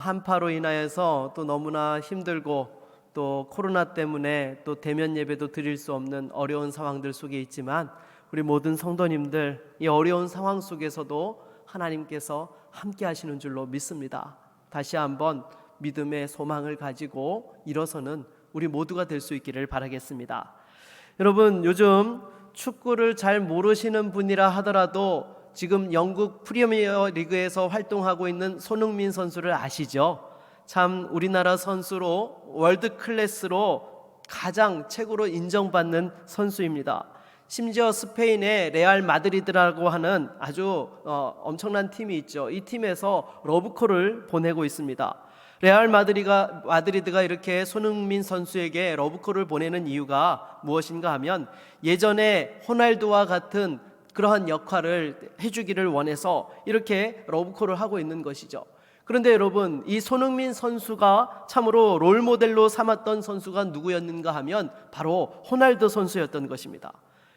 한파로 인하여서 또 너무나 힘들고 또 코로나 때문에 또 대면 예배도 드릴 수 없는 어려운 상황들 속에 있지만 우리 모든 성도님들 이 어려운 상황 속에서도 하나님께서 함께 하시는 줄로 믿습니다. 다시 한번 믿음의 소망을 가지고 일어서는 우리 모두가 될 수 있기를 바라겠습니다. 여러분, 요즘 축구를 잘 모르시는 분이라 하더라도 지금 영국 프리미어 리그에서 활동하고 있는 손흥민 선수를 아시죠? 참 우리나라 선수로 월드 클래스로 가장 최고로 인정받는 선수입니다. 심지어 스페인의 레알 마드리드라고 하는 아주 엄청난 팀이 있죠. 이 팀에서 러브콜을 보내고 있습니다. 레알 마드리드가 이렇게 손흥민 선수에게 러브콜을 보내는 이유가 무엇인가 하면 예전에 호날두와 같은 그러한 역할을 해주기를 원해서 이렇게 러브콜을 하고 있는 것이죠. 그런데 여러분, 이 손흥민 선수가 참으로 롤모델로 삼았던 선수가 누구였는가 하면 바로 호날두 선수였던 것입니다.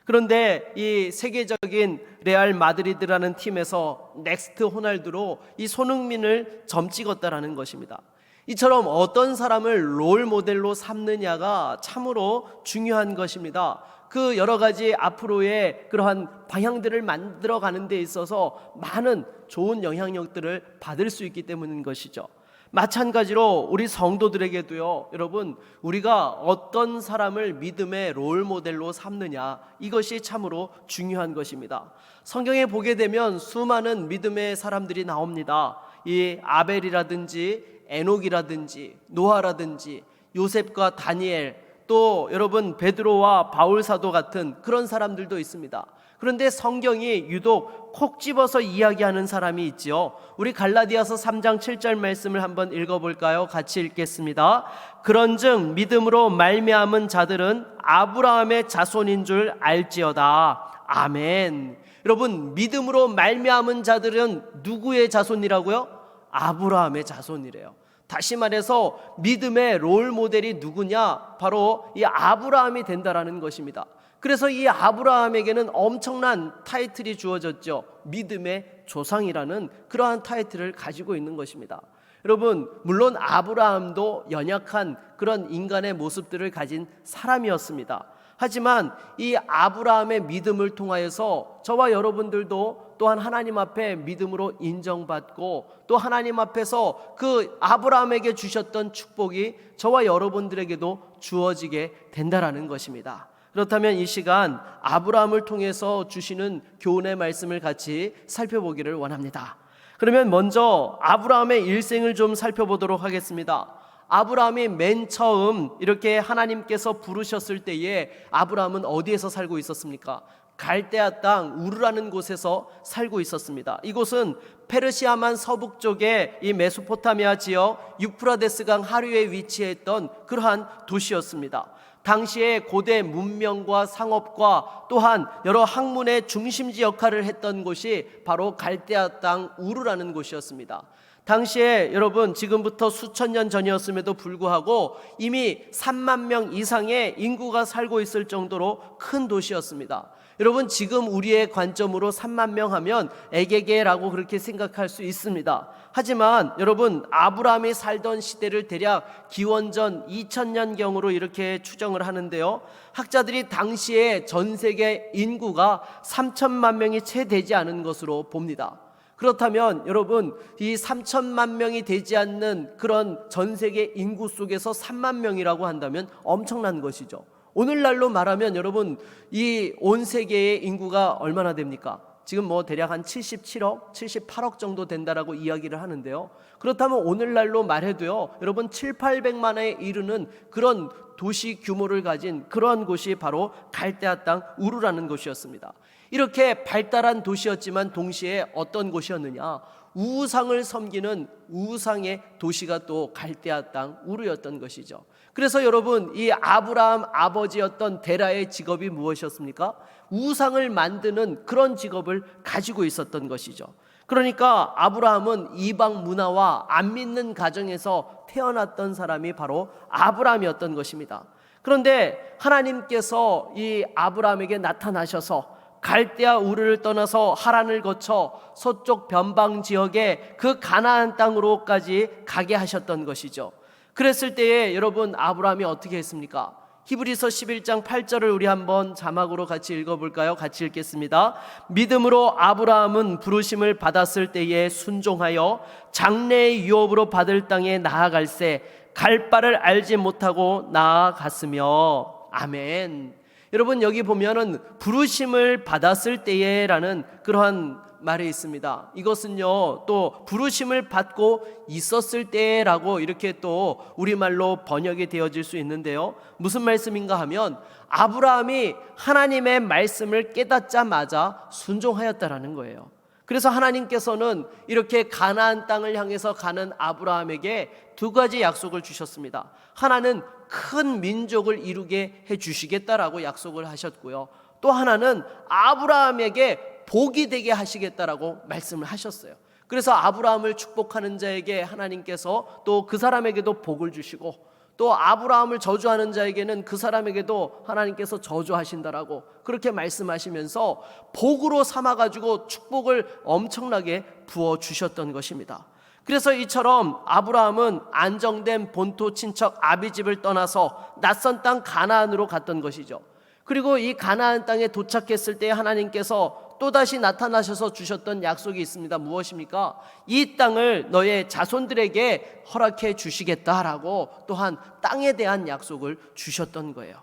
그런데 이 세계적인 레알 마드리드라는 팀에서 넥스트 호날두로 이 손흥민을 점찍었다라는 것입니다. 이처럼 어떤 사람을 롤 모델로 삼느냐가 참으로 중요한 것입니다. 그 여러 가지 앞으로의 그러한 방향들을 만들어 가는 데 있어서 많은 좋은 영향력들을 받을 수 있기 때문인 것이죠. 마찬가지로 우리 성도들에게도요, 여러분, 우리가 어떤 사람을 믿음의 롤 모델로 삼느냐, 이것이 참으로 중요한 것입니다. 성경에 보게 되면 수많은 믿음의 사람들이 나옵니다. 이 아벨이라든지 에녹이라든지 노아라든지 요셉과 다니엘, 또 여러분 베드로와 바울 사도 같은 그런 사람들도 있습니다. 그런데 성경이 유독 콕 집어서 이야기하는 사람이 있지요. 우리 갈라디아서 3장 7절 말씀을 한번 읽어볼까요? 같이 읽겠습니다. 그런즉 믿음으로 말미암은 자들은 아브라함의 자손인 줄 알지어다. 아멘. 여러분, 믿음으로 말미암은 자들은 누구의 자손이라고요? 아브라함의 자손이래요. 다시 말해서 믿음의 롤 모델이 누구냐? 바로 이 아브라함이 된다라는 것입니다. 그래서 이 아브라함에게는 엄청난 타이틀이 주어졌죠. 믿음의 조상이라는 그러한 타이틀을 가지고 있는 것입니다. 여러분, 물론 아브라함도 연약한 그런 인간의 모습들을 가진 사람이었습니다. 하지만 이 아브라함의 믿음을 통하여서 저와 여러분들도 또한 하나님 앞에 믿음으로 인정받고 또 하나님 앞에서 그 아브라함에게 주셨던 축복이 저와 여러분들에게도 주어지게 된다라는 것입니다. 그렇다면 이 시간 아브라함을 통해서 주시는 교훈의 말씀을 같이 살펴보기를 원합니다. 그러면 먼저 아브라함의 일생을 좀 살펴보도록 하겠습니다. 아브라함이 맨 처음 이렇게 하나님께서 부르셨을 때에 아브라함은 어디에서 살고 있었습니까? 갈대아 땅 우르라는 곳에서 살고 있었습니다. 이곳은 페르시아만 서북쪽에 이 메소포타미아 지역 유프라데스 강 하류에 위치했던 그러한 도시였습니다. 당시에 고대 문명과 상업과 또한 여러 학문의 중심지 역할을 했던 곳이 바로 갈대아 땅 우르라는 곳이었습니다. 당시에 여러분, 지금부터 수천 년 전이었음에도 불구하고 이미 3만 명 이상의 인구가 살고 있을 정도로 큰 도시였습니다. 여러분, 지금 우리의 관점으로 3만 명 하면 애게게라고 그렇게 생각할 수 있습니다. 하지만 여러분, 아브라함이 살던 시대를 대략 기원전 2000년경으로 이렇게 추정을 하는데요, 학자들이 당시에 전 세계 인구가 3천만 명이 채 되지 않은 것으로 봅니다. 그렇다면 여러분, 이 3천만 명이 되지 않는 그런 전 세계 인구 속에서 3만 명이라고 한다면 엄청난 것이죠. 오늘날로 말하면 여러분, 이 온 세계의 인구가 얼마나 됩니까? 지금 대략 한 77억, 78억 정도 된다라고 이야기를 하는데요. 그렇다면 오늘날로 말해도요, 여러분 7, 800만에 이르는 그런 도시 규모를 가진 그러한 곳이 바로 갈대아 땅 우르라는 곳이었습니다. 이렇게 발달한 도시였지만 동시에 어떤 곳이었느냐? 우상을 섬기는 우상의 도시가 또 갈대아 땅 우르였던 것이죠. 그래서 여러분, 이 아브라함 아버지였던 데라의 직업이 무엇이었습니까? 우상을 만드는 그런 직업을 가지고 있었던 것이죠. 그러니까 아브라함은 이방 문화와 안 믿는 가정에서 태어났던 사람이 바로 아브라함이었던 것입니다. 그런데 하나님께서 이 아브라함에게 나타나셔서 갈대아 우르를 떠나서 하란을 거쳐 서쪽 변방 지역의 그 가나안 땅으로까지 가게 하셨던 것이죠. 그랬을 때에 여러분 아브라함이 어떻게 했습니까? 히브리서 11장 8절을 우리 한번 자막으로 같이 읽어볼까요? 같이 읽겠습니다. 믿음으로 아브라함은 부르심을 받았을 때에 순종하여 장래의 유업으로 받을 땅에 나아갈새 갈 바를 알지 못하고 나아갔으며. 아멘. 여러분 여기 보면은 부르심을 받았을 때에라는 그러한 말이 있습니다. 이것은요 또 부르심을 받고 있었을 때라고 이렇게 또 우리말로 번역이 되어질 수 있는데요, 무슨 말씀인가 하면 아브라함이 하나님의 말씀을 깨닫자마자 순종하였다라는 거예요. 그래서 하나님께서는 이렇게 가나안 땅을 향해서 가는 아브라함에게 두 가지 약속을 주셨습니다. 하나는 큰 민족을 이루게 해주시겠다라고 약속을 하셨고요, 또 하나는 아브라함에게 복이 되게 하시겠다라고 말씀을 하셨어요. 그래서 아브라함을 축복하는 자에게 하나님께서 또 그 사람에게도 복을 주시고, 또 아브라함을 저주하는 자에게는 그 사람에게도 하나님께서 저주하신다라고 그렇게 말씀하시면서 복으로 삼아가지고 축복을 엄청나게 부어주셨던 것입니다. 그래서 이처럼 아브라함은 안정된 본토 친척 아비집을 떠나서 낯선 땅 가나안으로 갔던 것이죠. 그리고 이 가나안 땅에 도착했을 때 하나님께서 또다시 나타나셔서 주셨던 약속이 있습니다. 무엇입니까? 이 땅을 너의 자손들에게 허락해 주시겠다라고 또한 땅에 대한 약속을 주셨던 거예요.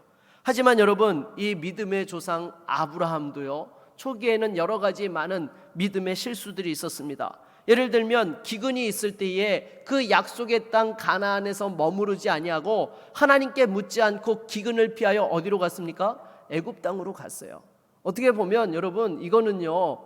하지만 여러분 이 믿음의 조상 아브라함도요 초기에는 여러 가지 많은 믿음의 실수들이 있었습니다. 예를 들면 기근이 있을 때에 그 약속의 땅 가나안에서 머무르지 아니하고 하나님께 묻지 않고 기근을 피하여 어디로 갔습니까? 애굽 땅으로 갔어요. 어떻게 보면 여러분 이거는요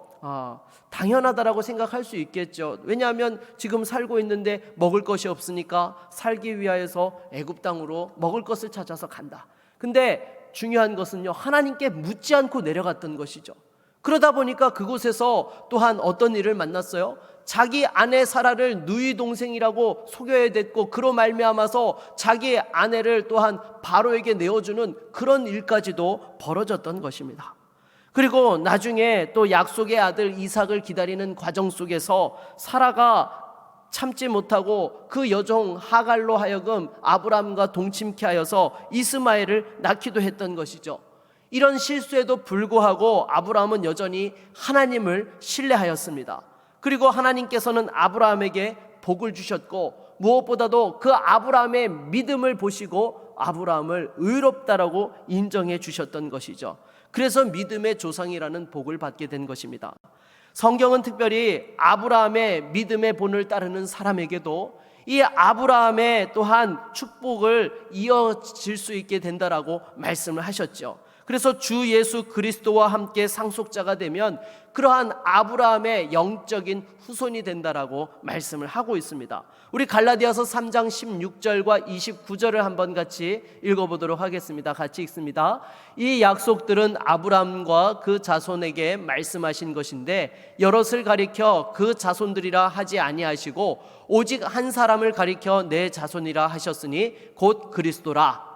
당연하다라고 생각할 수 있겠죠. 왜냐하면 지금 살고 있는데 먹을 것이 없으니까 살기 위하여서 애굽 땅으로 먹을 것을 찾아서 간다. 근데 중요한 것은요 하나님께 묻지 않고 내려갔던 것이죠. 그러다 보니까 그곳에서 또한 어떤 일을 만났어요? 자기 아내 사라를 누이 동생이라고 속여야 됐고, 그로 말미암아서 자기 아내를 또한 바로에게 내어주는 그런 일까지도 벌어졌던 것입니다. 그리고 나중에 또 약속의 아들 이삭을 기다리는 과정 속에서 사라가 참지 못하고 그 여종 하갈로 하여금 아브람과 동침케 하여서 이스마엘을 낳기도 했던 것이죠. 이런 실수에도 불구하고 아브라함은 여전히 하나님을 신뢰하였습니다. 그리고 하나님께서는 아브라함에게 복을 주셨고, 무엇보다도 그 아브라함의 믿음을 보시고 아브라함을 의롭다라고 인정해 주셨던 것이죠. 그래서 믿음의 조상이라는 복을 받게 된 것입니다. 성경은 특별히 아브라함의 믿음의 본을 따르는 사람에게도 이 아브라함의 또한 축복을 이어질 수 있게 된다라고 말씀을 하셨죠. 그래서 주 예수 그리스도와 함께 상속자가 되면 그러한 아브라함의 영적인 후손이 된다라고 말씀을 하고 있습니다. 우리 갈라디아서 3장 16절과 29절을 한번 같이 읽어보도록 하겠습니다. 같이 읽습니다. 이 약속들은 아브라함과 그 자손에게 말씀하신 것인데 여럿을 가리켜 그 자손들이라 하지 아니하시고 오직 한 사람을 가리켜 내 자손이라 하셨으니 곧 그리스도라.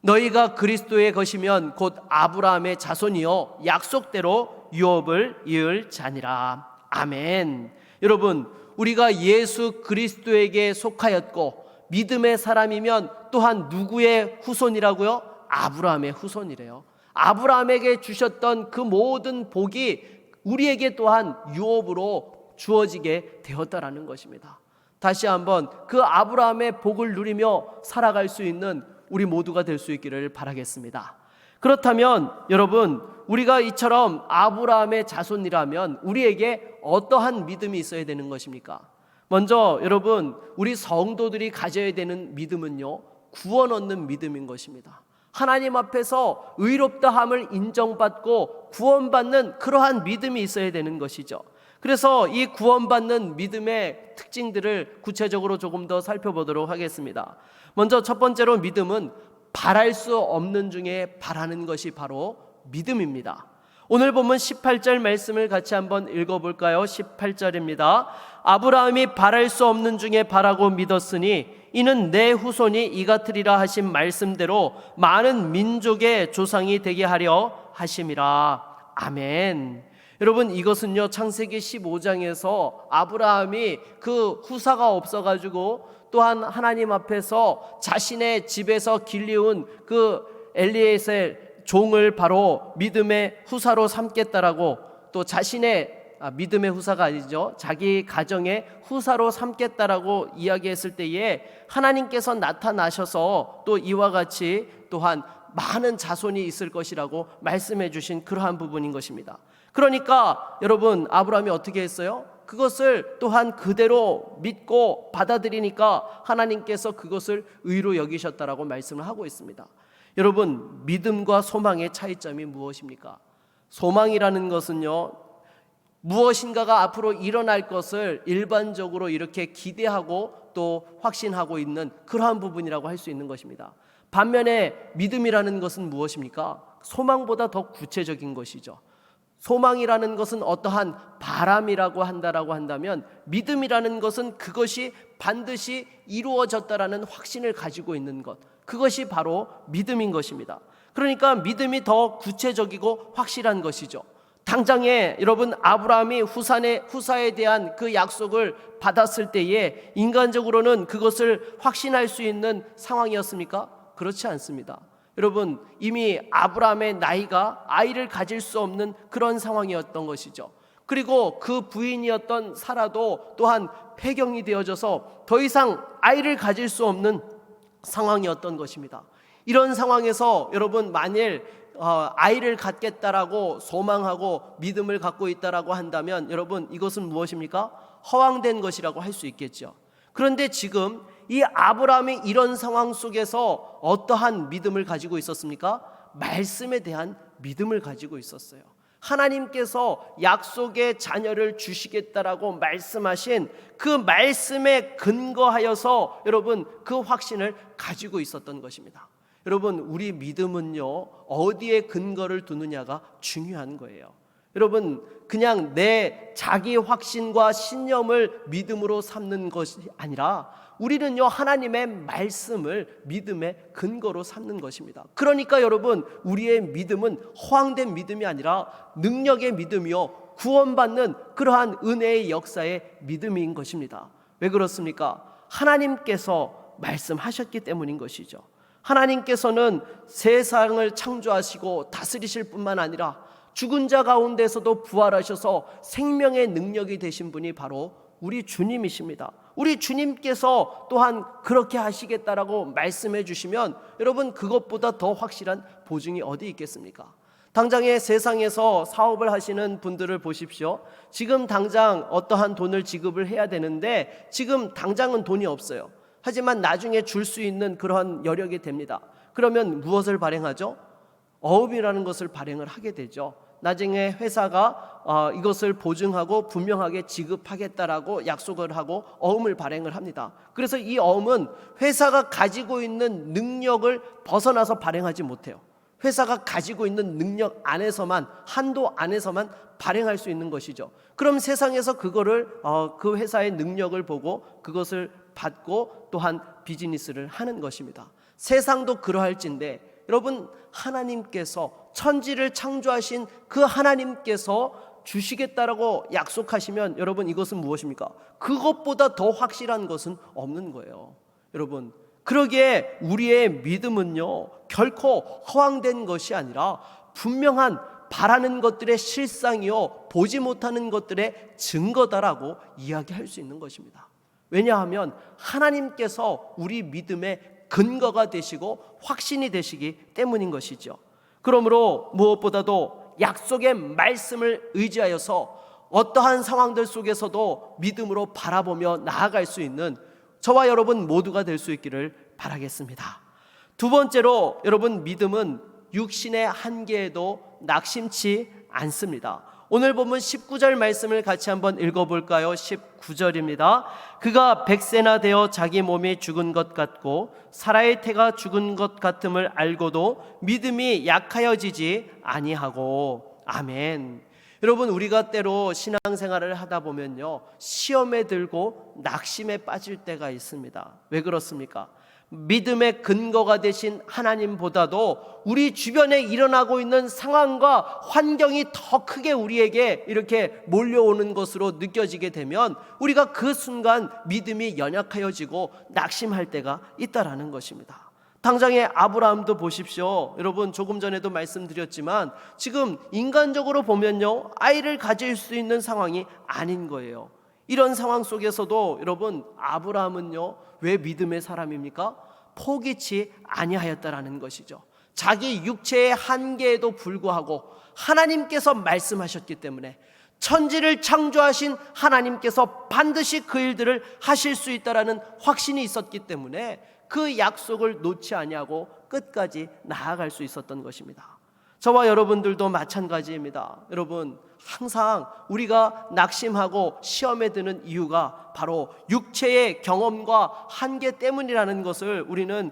너희가 그리스도의 것이면 곧 아브라함의 자손이요 약속대로 유업을 이을 자니라. 아멘. 여러분, 우리가 예수 그리스도에게 속하였고 믿음의 사람이면 또한 누구의 후손이라고요? 아브라함의 후손이래요. 아브라함에게 주셨던 그 모든 복이 우리에게 또한 유업으로 주어지게 되었다라는 것입니다. 다시 한번 그 아브라함의 복을 누리며 살아갈 수 있는 우리 모두가 될 수 있기를 바라겠습니다. 그렇다면 여러분, 우리가 이처럼 아브라함의 자손이라면 우리에게 어떠한 믿음이 있어야 되는 것입니까? 먼저 여러분, 우리 성도들이 가져야 되는 믿음은요, 구원 얻는 믿음인 것입니다. 하나님 앞에서 의롭다함을 인정받고 구원받는 그러한 믿음이 있어야 되는 것이죠. 그래서 이 구원받는 믿음의 특징들을 구체적으로 조금 더 살펴보도록 하겠습니다. 먼저 첫 번째로 믿음은 바랄 수 없는 중에 바라는 것이 바로 믿음입니다. 오늘 보면 18절 말씀을 같이 한번 읽어볼까요? 18절입니다. 아브라함이 바랄 수 없는 중에 바라고 믿었으니 이는 내 후손이 이같으리라 하신 말씀대로 많은 민족의 조상이 되게 하려 하심이라. 아멘. 여러분, 이것은요 창세기 15장에서 아브라함이 그 후사가 없어가지고 또한 하나님 앞에서 자신의 집에서 길리운 그 엘리에셀 종을 바로 믿음의 후사로 삼겠다라고, 또 자신의 믿음의 후사가 아니죠, 자기 가정의 후사로 삼겠다라고 이야기했을 때에 하나님께서 나타나셔서 또 이와 같이 또한 많은 자손이 있을 것이라고 말씀해 주신 그러한 부분인 것입니다. 그러니까 여러분, 아브라함이 어떻게 했어요? 그것을 또한 그대로 믿고 받아들이니까 하나님께서 그것을 의로 여기셨다라고 말씀을 하고 있습니다. 여러분, 믿음과 소망의 차이점이 무엇입니까? 소망이라는 것은요, 무엇인가가 앞으로 일어날 것을 일반적으로 이렇게 기대하고 또 확신하고 있는 그러한 부분이라고 할 수 있는 것입니다. 반면에 믿음이라는 것은 무엇입니까? 소망보다 더 구체적인 것이죠. 소망이라는 것은 어떠한 바람이라고 한다면, 믿음이라는 것은 그것이 반드시 이루어졌다라는 확신을 가지고 있는 것, 그것이 바로 믿음인 것입니다. 그러니까 믿음이 더 구체적이고 확실한 것이죠. 당장에 여러분, 아브라함이 후사에 대한 그 약속을 받았을 때에 인간적으로는 그것을 확신할 수 있는 상황이었습니까? 그렇지 않습니다. 여러분, 이미 아브라함의 나이가 아이를 가질 수 없는 그런 상황이었던 것이죠. 그리고 그 부인이었던 사라도 또한 폐경이 되어져서 더 이상 아이를 가질 수 없는 상황이었던 것입니다. 이런 상황에서 여러분, 만일 아이를 갖겠다라고 소망하고 믿음을 갖고 있다라고 한다면 여러분, 이것은 무엇입니까? 허황된 것이라고 할 수 있겠죠. 그런데 지금 이 아브라함이 이런 상황 속에서 어떠한 믿음을 가지고 있었습니까? 말씀에 대한 믿음을 가지고 있었어요. 하나님께서 약속의 자녀를 주시겠다라고 말씀하신 그 말씀에 근거하여서 여러분, 그 확신을 가지고 있었던 것입니다. 여러분, 우리 믿음은요, 어디에 근거를 두느냐가 중요한 거예요. 여러분, 그냥 내 자기 확신과 신념을 믿음으로 삼는 것이 아니라 우리는요, 하나님의 말씀을 믿음의 근거로 삼는 것입니다. 그러니까 여러분, 우리의 믿음은 허황된 믿음이 아니라 능력의 믿음이요, 구원받는 그러한 은혜의 역사의 믿음인 것입니다. 왜 그렇습니까? 하나님께서 말씀하셨기 때문인 것이죠. 하나님께서는 세상을 창조하시고 다스리실 뿐만 아니라 죽은 자 가운데서도 부활하셔서 생명의 능력이 되신 분이 바로 우리 주님이십니다. 우리 주님께서 또한 그렇게 하시겠다라고 말씀해 주시면 여러분, 그것보다 더 확실한 보증이 어디 있겠습니까? 당장에 세상에서 사업을 하시는 분들을 보십시오. 지금 당장 어떠한 돈을 지급을 해야 되는데 지금 당장은 돈이 없어요. 하지만 나중에 줄 수 있는 그러한 여력이 됩니다. 그러면 무엇을 발행하죠? 어음이라는 것을 발행을 하게 되죠. 나중에 회사가 이것을 보증하고 분명하게 지급하겠다라고 약속을 하고 어음을 발행을 합니다. 그래서 이 어음은 회사가 가지고 있는 능력을 벗어나서 발행하지 못해요. 회사가 가지고 있는 능력 안에서만, 한도 안에서만 발행할 수 있는 것이죠. 그럼 세상에서 그거를 그 회사의 능력을 보고 그것을 받고 또한 비즈니스를 하는 것입니다. 세상도 그러할진데 여러분, 하나님께서 천지를 창조하신 그 하나님께서 주시겠다라고 약속하시면 여러분, 이것은 무엇입니까? 그것보다 더 확실한 것은 없는 거예요. 여러분, 그러기에 우리의 믿음은요, 결코 허황된 것이 아니라 분명한 바라는 것들의 실상이요, 보지 못하는 것들의 증거다라고 이야기할 수 있는 것입니다. 왜냐하면 하나님께서 우리 믿음의 근거가 되시고 확신이 되시기 때문인 것이죠. 그러므로 무엇보다도 약속의 말씀을 의지하여서 어떠한 상황들 속에서도 믿음으로 바라보며 나아갈 수 있는 저와 여러분 모두가 될 수 있기를 바라겠습니다. 두 번째로 여러분, 믿음은 육신의 한계에도 낙심치 않습니다. 오늘 보면 19절 말씀을 같이 한번 읽어볼까요? 19절입니다. 그가 100세나 되어 자기 몸이 죽은 것 같고 사라의 태가 죽은 것 같음을 알고도 믿음이 약하여지지 아니하고. 아멘. 여러분, 우리가 때로 신앙생활을 하다 보면요, 시험에 들고 낙심에 빠질 때가 있습니다. 왜 그렇습니까? 믿음의 근거가 되신 하나님보다도 우리 주변에 일어나고 있는 상황과 환경이 더 크게 우리에게 이렇게 몰려오는 것으로 느껴지게 되면 우리가 그 순간 믿음이 연약하여지고 낙심할 때가 있다라는 것입니다. 당장의 아브라함도 보십시오. 여러분, 조금 전에도 말씀드렸지만 지금 인간적으로 보면요, 아이를 가질 수 있는 상황이 아닌 거예요. 이런 상황 속에서도 여러분, 아브라함은요, 왜 믿음의 사람입니까? 포기치 아니하였다라는 것이죠. 자기 육체의 한계에도 불구하고 하나님께서 말씀하셨기 때문에, 천지를 창조하신 하나님께서 반드시 그 일들을 하실 수 있다라는 확신이 있었기 때문에 그 약속을 놓지 아니하고 끝까지 나아갈 수 있었던 것입니다. 저와 여러분들도 마찬가지입니다. 여러분, 항상 우리가 낙심하고 시험에 드는 이유가 바로 육체의 경험과 한계 때문이라는 것을 우리는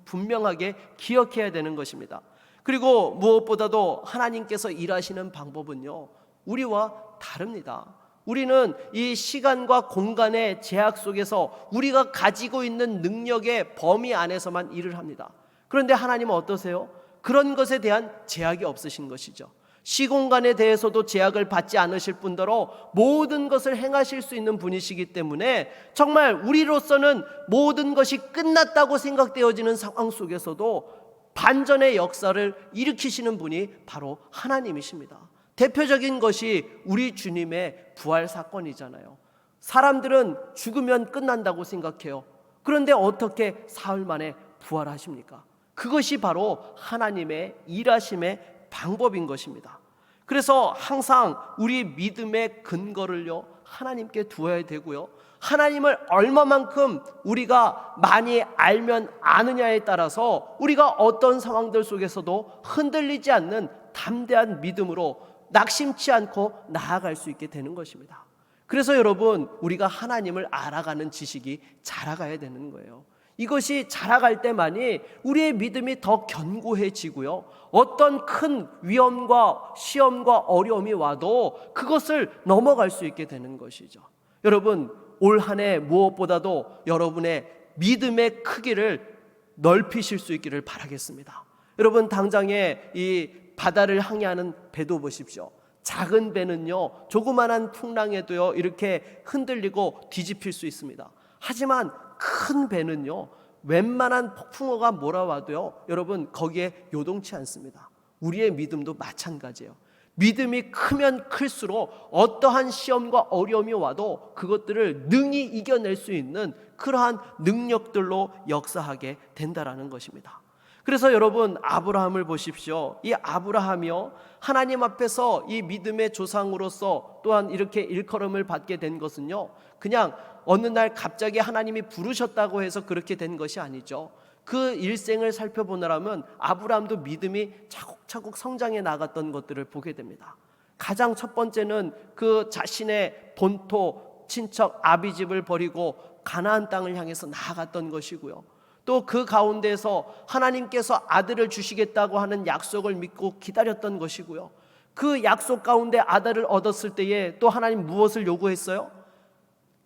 분명하게 기억해야 되는 것입니다. 그리고 무엇보다도 하나님께서 일하시는 방법은요, 우리와 다릅니다. 우리는 이 시간과 공간의 제약 속에서 우리가 가지고 있는 능력의 범위 안에서만 일을 합니다. 그런데 하나님은 어떠세요? 그런 것에 대한 제약이 없으신 것이죠. 시공간에 대해서도 제약을 받지 않으실 뿐더러 모든 것을 행하실 수 있는 분이시기 때문에 정말 우리로서는 모든 것이 끝났다고 생각되어지는 상황 속에서도 반전의 역사를 일으키시는 분이 바로 하나님이십니다. 대표적인 것이 우리 주님의 부활 사건이잖아요. 사람들은 죽으면 끝난다고 생각해요. 그런데 어떻게 사흘 만에 부활하십니까? 그것이 바로 하나님의 일하심의 방법인 것입니다. 그래서 항상 우리 믿음의 근거를요, 하나님께 두어야 되고요, 하나님을 얼마만큼 우리가 많이 알면 아느냐에 따라서 우리가 어떤 상황들 속에서도 흔들리지 않는 담대한 믿음으로 낙심치 않고 나아갈 수 있게 되는 것입니다. 그래서 여러분, 우리가 하나님을 알아가는 지식이 자라가야 되는 거예요. 이것이 자라갈 때만이 우리의 믿음이 더 견고해지고요, 어떤 큰 위험과 시험과 어려움이 와도 그것을 넘어갈 수 있게 되는 것이죠. 여러분, 올 한 해 무엇보다도 여러분의 믿음의 크기를 넓히실 수 있기를 바라겠습니다. 여러분, 당장에 이 바다를 항해하는 배도 보십시오. 작은 배는요, 조그만한 풍랑에도요, 이렇게 흔들리고 뒤집힐 수 있습니다. 하지만 큰 배는요, 웬만한 폭풍우가 몰아와도요, 여러분, 거기에 요동치 않습니다. 우리의 믿음도 마찬가지예요. 믿음이 크면 클수록 어떠한 시험과 어려움이 와도 그것들을 능히 이겨낼 수 있는 그러한 능력들로 역사하게 된다라는 것입니다. 그래서 여러분, 아브라함을 보십시오. 이 아브라함이요, 하나님 앞에서 이 믿음의 조상으로서 또한 이렇게 일컬음을 받게 된 것은요, 그냥 어느 날 갑자기 하나님이 부르셨다고 해서 그렇게 된 것이 아니죠. 그 일생을 살펴보느라면 아브라함도 믿음이 차곡차곡 성장해 나갔던 것들을 보게 됩니다. 가장 첫 번째는 그 자신의 본토 친척 아비집을 버리고 가나안 땅을 향해서 나아갔던 것이고요, 또 그 가운데서 하나님께서 아들을 주시겠다고 하는 약속을 믿고 기다렸던 것이고요, 그 약속 가운데 아들을 얻었을 때에 또 하나님 무엇을 요구했어요?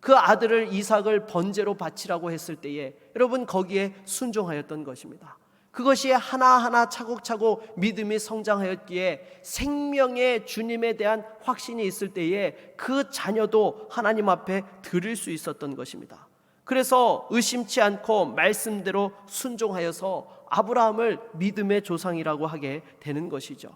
그 아들을 이삭을 번제로 바치라고 했을 때에 여러분, 거기에 순종하였던 것입니다. 그것이 하나하나 차곡차곡 믿음이 성장하였기에 생명의 주님에 대한 확신이 있을 때에 그 자녀도 하나님 앞에 드릴 수 있었던 것입니다. 그래서 의심치 않고 말씀대로 순종하여서 아브라함을 믿음의 조상이라고 하게 되는 것이죠.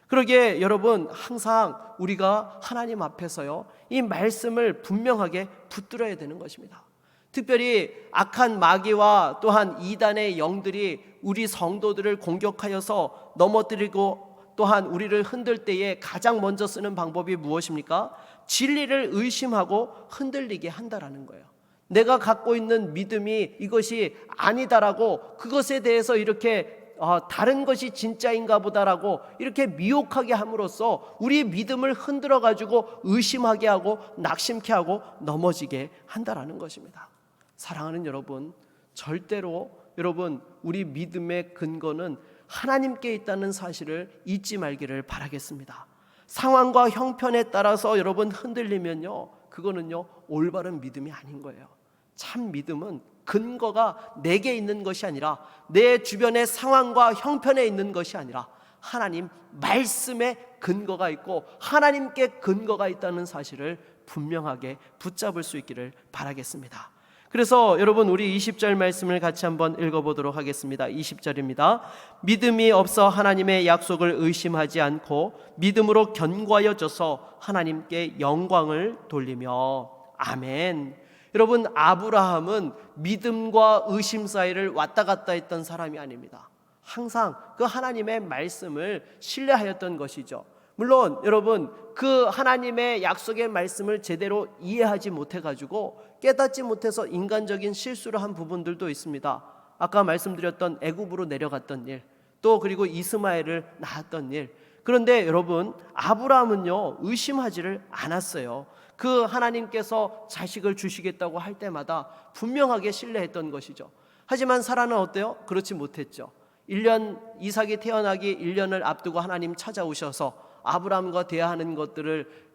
그러기에 여러분, 항상 우리가 하나님 앞에서요, 이 말씀을 분명하게 붙들어야 되는 것입니다. 특별히 악한 마귀와 또한 이단의 영들이 우리 성도들을 공격하여서 넘어뜨리고 또한 우리를 흔들 때에 가장 먼저 쓰는 방법이 무엇입니까? 진리를 의심하고 흔들리게 한다라는 거예요. 내가 갖고 있는 믿음이 이것이 아니다라고, 그것에 대해서 이렇게 다른 것이 진짜인가 보다라고 이렇게 미혹하게 함으로써 우리의 믿음을 흔들어 가지고 의심하게 하고 낙심케 하고 넘어지게 한다라는 것입니다. 사랑하는 여러분, 절대로 여러분, 우리 믿음의 근거는 하나님께 있다는 사실을 잊지 말기를 바라겠습니다. 상황과 형편에 따라서 여러분 흔들리면요, 그거는요 올바른 믿음이 아닌 거예요. 참 믿음은 근거가 내게 있는 것이 아니라, 내 주변의 상황과 형편에 있는 것이 아니라 하나님 말씀에 근거가 있고 하나님께 근거가 있다는 사실을 분명하게 붙잡을 수 있기를 바라겠습니다. 그래서 여러분, 우리 20절 말씀을 같이 한번 읽어보도록 하겠습니다. 20절입니다. 믿음이 없어 하나님의 약속을 의심하지 않고 믿음으로 견고하여져서 하나님께 영광을 돌리며. 아멘. 여러분, 아브라함은 믿음과 의심 사이를 왔다 갔다 했던 사람이 아닙니다. 항상 그 하나님의 말씀을 신뢰하였던 것이죠. 물론 여러분, 그 하나님의 약속의 말씀을 제대로 이해하지 못해가지고 깨닫지 못해서 인간적인 실수를 한 부분들도 있습니다. 아까 말씀드렸던 애굽으로 내려갔던 일, 또 그리고 이스마엘을 낳았던 일. 그런데 여러분, 아브라함은요 의심하지를 않았어요. 그 하나님께서 자식을 주시겠다고 할 때마다 분명하게 신뢰했던 것이죠. 하지만 사라는 어때요? 그렇지 못했죠. 1년, 이삭이 태어나기 1년을 앞두고 하나님 찾아오셔서 아브라함과 대화하는 것들을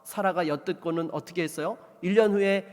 사라가 엿듣고는 어떻게 했어요? 1년 후에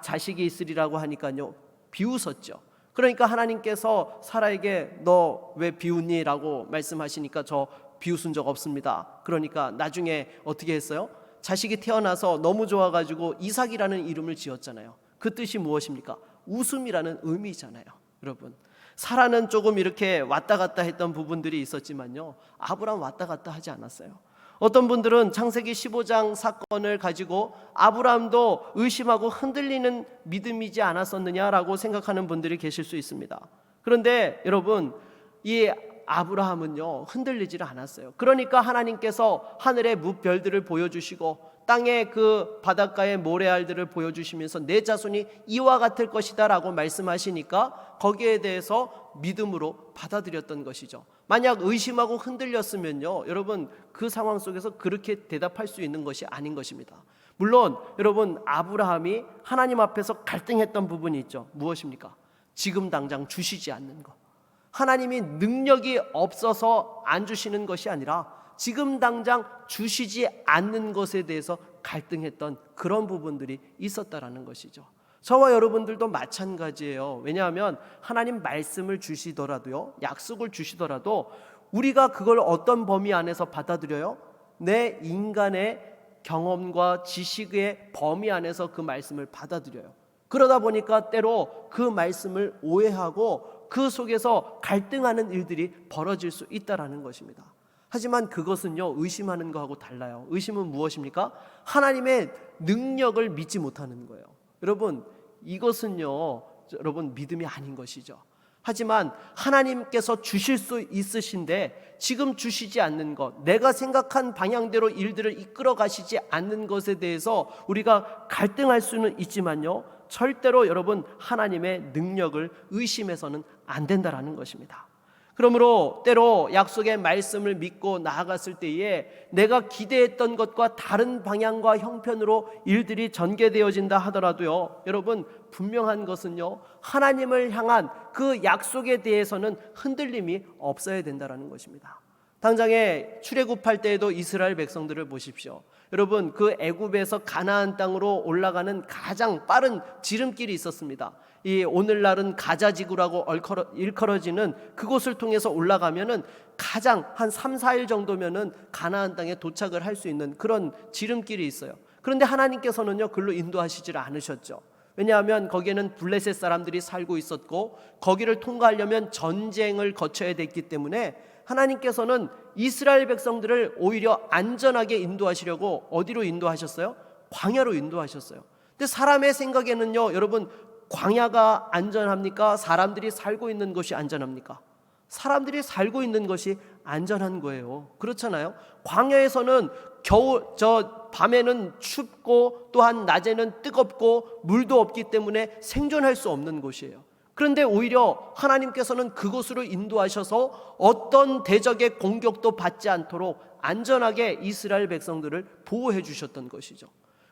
자식이 있으리라고 하니까요 비웃었죠. 그러니까 하나님께서 사라에게 너 왜 비웃니? 라고 말씀하시니까 저 비웃은 적 없습니다. 그러니까 나중에 어떻게 했어요? 자식이 태어나서 너무 좋아가지고 이삭이라는 이름을 지었잖아요. 그 뜻이 무엇입니까? 웃음이라는 의미잖아요. 여러분, 사라는 조금 이렇게 왔다 갔다 했던 부분들이 있었지만요 아브라함 왔다 갔다 하지 않았어요. 어떤 분들은 창세기 15장 사건을 가지고 아브라함도 의심하고 흔들리는 믿음이지 않았었느냐라고 생각하는 분들이 계실 수 있습니다. 그런데 여러분, 이 아브라함은요 흔들리지를 않았어요. 그러니까 하나님께서 하늘의 무별들을 보여주시고 땅의 그 바닷가의 모래알들을 보여주시면서 내 자손이 이와 같을 것이다 라고 말씀하시니까 거기에 대해서 믿음으로 받아들였던 것이죠. 만약 의심하고 흔들렸으면요 여러분, 그 상황 속에서 그렇게 대답할 수 있는 것이 아닌 것입니다. 물론 여러분, 아브라함이 하나님 앞에서 갈등했던 부분이 있죠. 무엇입니까? 지금 당장 주시지 않는 것. 하나님이 능력이 없어서 안 주시는 것이 아니라 지금 당장 주시지 않는 것에 대해서 갈등했던 그런 부분들이 있었다라는 것이죠. 저와 여러분들도 마찬가지예요. 왜냐하면 하나님 말씀을 주시더라도요, 약속을 주시더라도 우리가 그걸 어떤 범위 안에서 받아들여요? 내 인간의 경험과 지식의 범위 안에서 그 말씀을 받아들여요. 그러다 보니까 때로 그 말씀을 오해하고 그 속에서 갈등하는 일들이 벌어질 수 있다라는 것입니다. 하지만 그것은요 의심하는 거하고 달라요. 의심은 무엇입니까? 하나님의 능력을 믿지 못하는 거예요. 여러분, 이것은요 여러분 믿음이 아닌 것이죠. 하지만 하나님께서 주실 수 있으신데 지금 주시지 않는 것, 내가 생각한 방향대로 일들을 이끌어 가시지 않는 것에 대해서 우리가 갈등할 수는 있지만요 절대로 여러분 하나님의 능력을 의심해서는 안 된다라는 것입니다. 그러므로 때로 약속의 말씀을 믿고 나아갔을 때에 내가 기대했던 것과 다른 방향과 형편으로 일들이 전개되어진다 하더라도요 여러분, 분명한 것은요 하나님을 향한 그 약속에 대해서는 흔들림이 없어야 된다는 것입니다. 당장에 출애굽할 때에도 이스라엘 백성들을 보십시오. 여러분, 그 애굽에서 가나안 땅으로 올라가는 가장 빠른 지름길이 있었습니다. 이 오늘날은 가자지구라고 일컬어지는 그곳을 통해서 올라가면은 가장 한 3, 4일 정도면은 가나안 땅에 도착을 할 수 있는 그런 지름길이 있어요. 그런데 하나님께서는요 글로 인도하시질 않으셨죠. 왜냐하면 거기에는 블레셋 사람들이 살고 있었고 거기를 통과하려면 전쟁을 거쳐야 됐기 때문에 하나님께서는 이스라엘 백성들을 오히려 안전하게 인도하시려고 어디로 인도하셨어요? 광야로 인도하셨어요. 근데 사람의 생각에는요 여러분, 광야가 안전합니까? 사람들이 살고 있는 것이 안전합니까? 사람들이 살고 있는 것이 안전한 거예요. 그렇잖아요. 광야에서는 밤에는 춥고 또한 낮에는 뜨겁고 물도 없기 때문에 생존할 수 없는 곳이에요. 그런데 오히려 하나님께서는 그곳으로 인도하셔서 어떤 대적의 공격도 받지 않도록 안전하게 이스라엘 백성들을 보호해 주셨던 것이죠.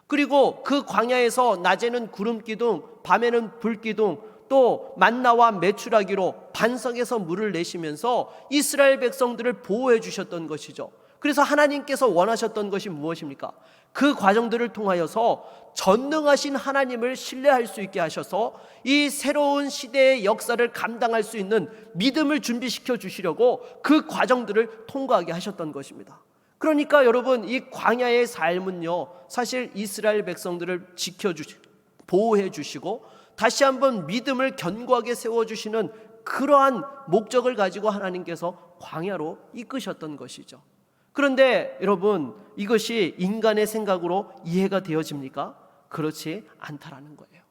그리고 그 광야에서 낮에는 구름 기둥, 밤에는 불 기둥, 또 만나와 메추라기로 반석에서 물을 내시면서 이스라엘 백성들을 보호해 주셨던 것이죠. 그래서 하나님께서 원하셨던 것이 무엇입니까? 그 과정들을 통하여서 전능하신 하나님을 신뢰할 수 있게 하셔서 이 새로운 시대의 역사를 감당할 수 있는 믿음을 준비시켜 주시려고 그 과정들을 통과하게 하셨던 것입니다. 그러니까 여러분, 이 광야의 삶은요, 사실 이스라엘 백성들을 지켜주시고 보호해 주시고 다시 한번 믿음을 견고하게 세워주시는 그러한 목적을 가지고 하나님께서 광야로 이끄셨던 것이죠. 그런데 여러분, 이것이 인간의 생각으로 이해가 되어집니까? 그렇지 않다라는 거예요.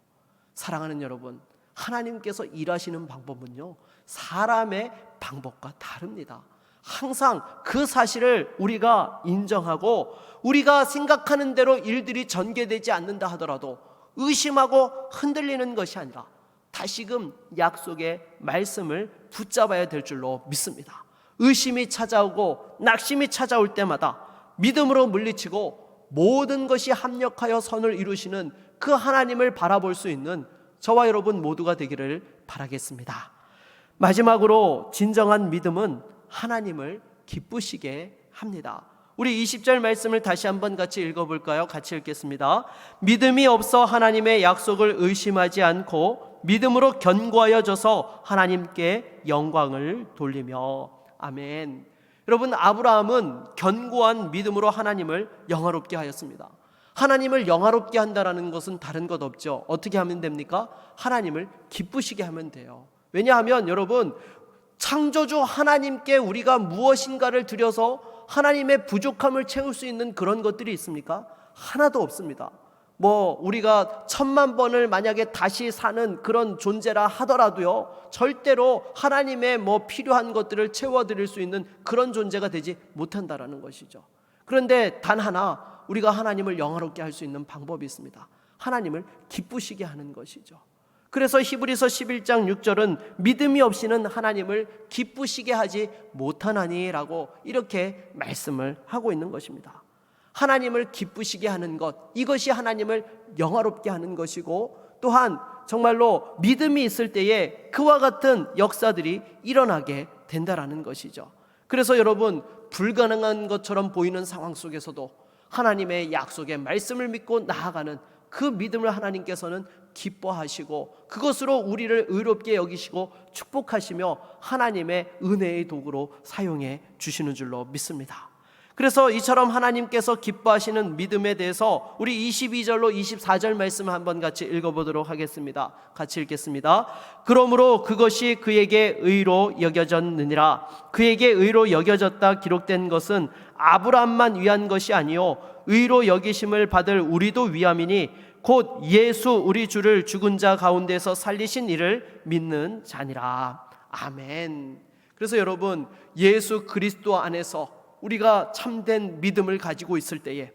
사랑하는 여러분, 하나님께서 일하시는 방법은요, 사람의 방법과 다릅니다. 항상 그 사실을 우리가 인정하고 우리가 생각하는 대로 일들이 전개되지 않는다 하더라도 의심하고 흔들리는 것이 아니라 다시금 약속의 말씀을 붙잡아야 될 줄로 믿습니다. 의심이 찾아오고 낙심이 찾아올 때마다 믿음으로 물리치고 모든 것이 합력하여 선을 이루시는 그 하나님을 바라볼 수 있는 저와 여러분 모두가 되기를 바라겠습니다. 마지막으로, 진정한 믿음은 하나님을 기쁘시게 합니다. 우리 20절 말씀을 다시 한번 같이 읽어볼까요? 같이 읽겠습니다. 믿음이 없어 하나님의 약속을 의심하지 않고 믿음으로 견고하여져서 하나님께 영광을 돌리며. 아멘. 여러분, 아브라함은 견고한 믿음으로 하나님을 영화롭게 하였습니다. 하나님을 영화롭게 한다는 것은 다른 것 없죠. 어떻게 하면 됩니까? 하나님을 기쁘시게 하면 돼요. 왜냐하면 여러분, 창조주 하나님께 우리가 무엇인가를 드려서 하나님의 부족함을 채울 수 있는 그런 것들이 있습니까? 하나도 없습니다. 우리가 1000만 번을 만약에 다시 사는 그런 존재라 하더라도요, 절대로 하나님의 필요한 것들을 채워드릴 수 있는 그런 존재가 되지 못한다라는 것이죠. 그런데 단 하나, 우리가 하나님을 영화롭게 할 수 있는 방법이 있습니다. 하나님을 기쁘시게 하는 것이죠. 그래서 히브리서 11장 6절은 믿음이 없이는 하나님을 기쁘시게 하지 못하나니 라고 이렇게 말씀을 하고 있는 것입니다. 하나님을 기쁘시게 하는 것, 이것이 하나님을 영화롭게 하는 것이고, 또한 정말로 믿음이 있을 때에 그와 같은 역사들이 일어나게 된다라는 것이죠. 그래서 여러분, 불가능한 것처럼 보이는 상황 속에서도 하나님의 약속의 말씀을 믿고 나아가는 그 믿음을 하나님께서는 기뻐하시고 그것으로 우리를 의롭게 여기시고 축복하시며 하나님의 은혜의 도구로 사용해 주시는 줄로 믿습니다. 그래서 이처럼 하나님께서 기뻐하시는 믿음에 대해서 우리 22절로 24절 말씀을 한번 같이 읽어보도록 하겠습니다. 같이 읽겠습니다. 그러므로 그것이 그에게 의로 여겨졌느니라. 그에게 의로 여겨졌다 기록된 것은 아브라함만 위한 것이 아니요 의로 여기심을 받을 우리도 위함이니 곧 예수 우리 주를 죽은 자 가운데서 살리신 이를 믿는 자니라. 아멘. 그래서 여러분, 예수 그리스도 안에서 우리가 참된 믿음을 가지고 있을 때에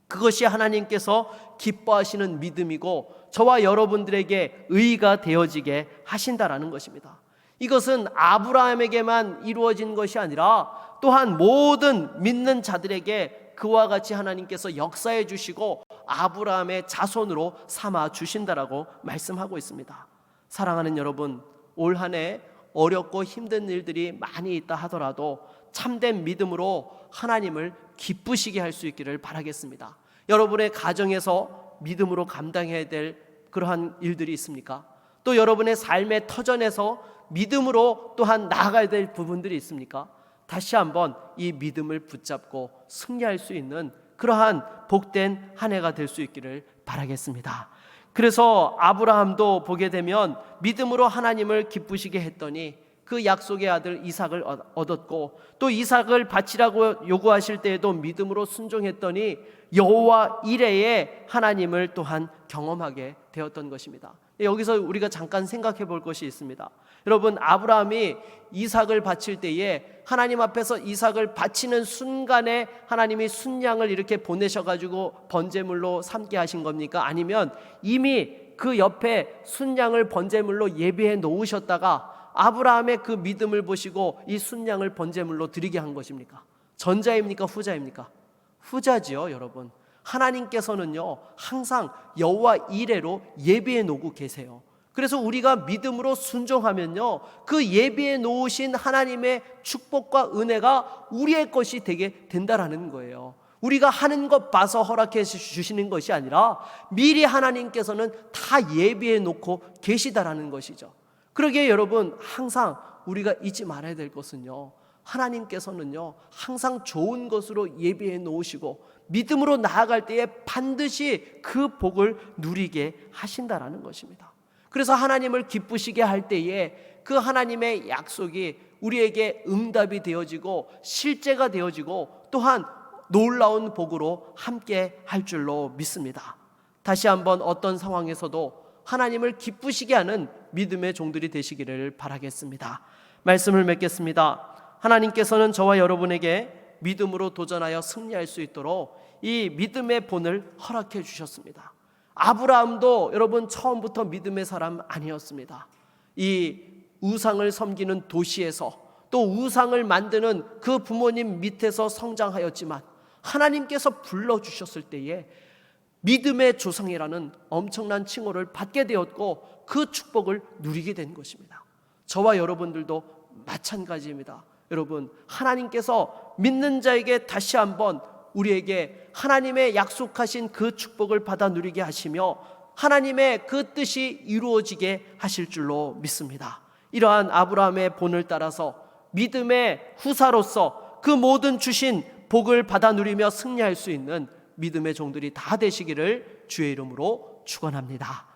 그것이 하나님께서 기뻐하시는 믿음이고 저와 여러분들에게 의가 되어지게 하신다라는 것입니다. 이것은 아브라함에게만 이루어진 것이 아니라 또한 모든 믿는 자들에게 그와 같이 하나님께서 역사해 주시고 아브라함의 자손으로 삼아 주신다라고 말씀하고 있습니다. 사랑하는 여러분, 올 한 해 어렵고 힘든 일들이 많이 있다 하더라도 참된 믿음으로 하나님을 기쁘시게 할 수 있기를 바라겠습니다. 여러분의 가정에서 믿음으로 감당해야 될 그러한 일들이 있습니까? 또 여러분의 삶의 터전에서 믿음으로 또한 나아가야 될 부분들이 있습니까? 다시 한번 이 믿음을 붙잡고 승리할 수 있는 그러한 복된 한 해가 될 수 있기를 바라겠습니다. 그래서 아브라함도 보게 되면 믿음으로 하나님을 기쁘시게 했더니 그 약속의 아들 이삭을 얻었고, 또 이삭을 바치라고 요구하실 때에도 믿음으로 순종했더니 여호와 이레의 하나님을 또한 경험하게 되었던 것입니다. 여기서 우리가 잠깐 생각해 볼 것이 있습니다. 여러분, 아브라함이 이삭을 바칠 때에 하나님 앞에서 이삭을 바치는 순간에 하나님이 순양을 이렇게 보내셔가지고 번제물로 삼게 하신 겁니까? 아니면 이미 그 옆에 순양을 번제물로 예비해 놓으셨다가 아브라함의 그 믿음을 보시고 이 순양을 번제물로 드리게 한 것입니까? 전자입니까? 후자입니까? 후자지요, 여러분. 하나님께서는요 항상 여호와 이레로 예비해 놓고 계세요. 그래서 우리가 믿음으로 순종하면요, 그 예비해 놓으신 하나님의 축복과 은혜가 우리의 것이 되게 된다라는 거예요. 우리가 하는 것 봐서 허락해 주시는 것이 아니라 미리 하나님께서는 다 예비해 놓고 계시다라는 것이죠. 그러기에 여러분, 항상 우리가 잊지 말아야 될 것은요, 하나님께서는요 항상 좋은 것으로 예비해 놓으시고 믿음으로 나아갈 때에 반드시 그 복을 누리게 하신다라는 것입니다. 그래서 하나님을 기쁘시게 할 때에 그 하나님의 약속이 우리에게 응답이 되어지고 실제가 되어지고 또한 놀라운 복으로 함께 할 줄로 믿습니다. 다시 한번 어떤 상황에서도 하나님을 기쁘시게 하는 믿음의 종들이 되시기를 바라겠습니다. 말씀을 맺겠습니다. 하나님께서는 저와 여러분에게 믿음으로 도전하여 승리할 수 있도록 이 믿음의 본을 허락해 주셨습니다. 아브라함도 여러분 처음부터 믿음의 사람 아니었습니다. 이 우상을 섬기는 도시에서 또 우상을 만드는 그 부모님 밑에서 성장하였지만 하나님께서 불러주셨을 때에 믿음의 조상이라는 엄청난 칭호를 받게 되었고 그 축복을 누리게 된 것입니다. 저와 여러분들도 마찬가지입니다. 여러분, 하나님께서 믿는 자에게 다시 한번 우리에게 하나님의 약속하신 그 축복을 받아 누리게 하시며 하나님의 그 뜻이 이루어지게 하실 줄로 믿습니다. 이러한 아브라함의 본을 따라서 믿음의 후사로서 그 모든 주신 복을 받아 누리며 승리할 수 있는 믿음의 종들이 다 되시기를 주의 이름으로 축원합니다.